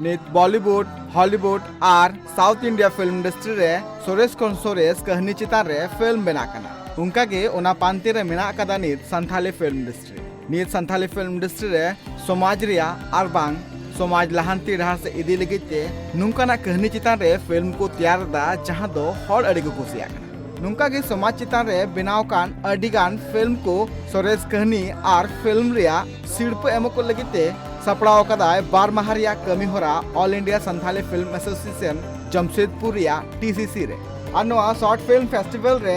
नित बॉलीवुड हॉलीवुड और south India film industry रे सोरेस खन सोरेस कहनी चितान रे फिल्म बना कना उनका के ओना पांति रे मेना कदा नित संथाली फिल्म इंडस्ट्री नित संथाली फिल्म इंडस्ट्री रे समाज रिया आर बांग समाज लहांती डहार से इदी लगिते नुंकाना कहनी चितान रे फिल्म को तैयार दा जहां दो हॉल अड़ी को कुसिया कना नुंका के समाज चितान रे बनाव कान अडिगान फिल्म को सोरेस कहनी और फिल्म रिया सिड़प एम को लगिते सपड़ाव कदाय बार माह रिया कमी होरा all India Santali film association Jamshedpur रिया टीसीसी रे और नोआ शॉर्ट फिल्म फेस्टिवल रे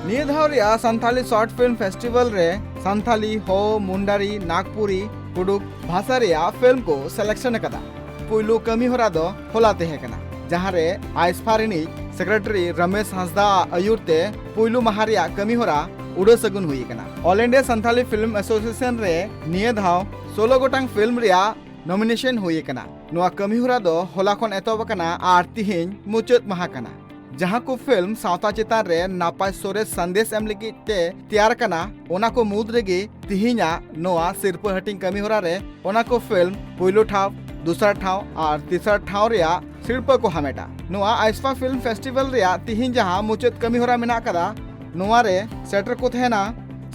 निये धाव रिया संथाली शॉर्ट फिल्म फेस्टिवल रे संथाली हो मुंडारी नागपुरी कुडुक भाषा रिया फिल्म को सिलेक्शन कदा पुइलु कमी होरा दो होलाते है कना जहां रे आइसफा रिनी सेक्रेटरी रमेश हंसदा अयुरते पुइलु माह रिया कमी होरा उड़ो सगुन हुई कना all India Santali film association रे निये धाव 16 गोटांग फिल्म रिया नॉमिनेशन हुई कना नोआ कमी होरा दो होला खन एतोब कना आर तिहिन मुचाद माह कना जहां को फिल्म सावता चितान रे नापाय सोरेस संदेश एम लगी ते तैयार कना ओना को मुद रेगे तिहिना नोआ सिरप हटिंग कमी होरा रे ओना को फिल्म पुइलो ठाव दूसरा ठाव और तीसरा ठाव रिया सिरप को हमेटा नोआ आइसफा फिल्म फेस्टिवल रिया तिहिन जहां मुचाद कमी होरा मेना कदा नोआ रे सेटर को थेना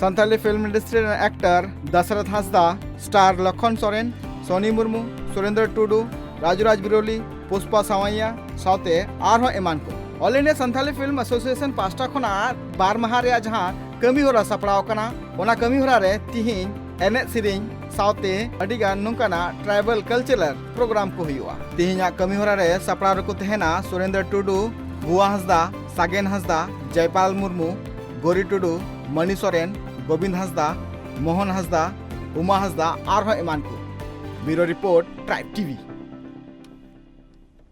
Santali film industry actor Dasharath Hansda star Lakhan Soren Soni Murmu Surendra Tudu Rajuraj Biroli Pushpa सावैया साउते आर एमान को all India Santali film association पास्टा खना बार माह रे जहां कमी होरा सपड़ाव कना ओना कमी होरा रे तिहिन एने सिरिंग साउते अडिगान नुकाना ट्राइबल कल्चरल प्रोग्राम को हुआ तिहिना कमी होरा रे सपड़ाव को तहना सुरेंद्र टुडू बुआ हंसदा सागेन हंसदा जयपाल मुर्मू गोरी टुडू मणि सोरेन गोविंद हंसदा मोहन हंसदा उमा हंसदा और एमान को ब्यूरो रिपोर्ट ट्राइब टीवी।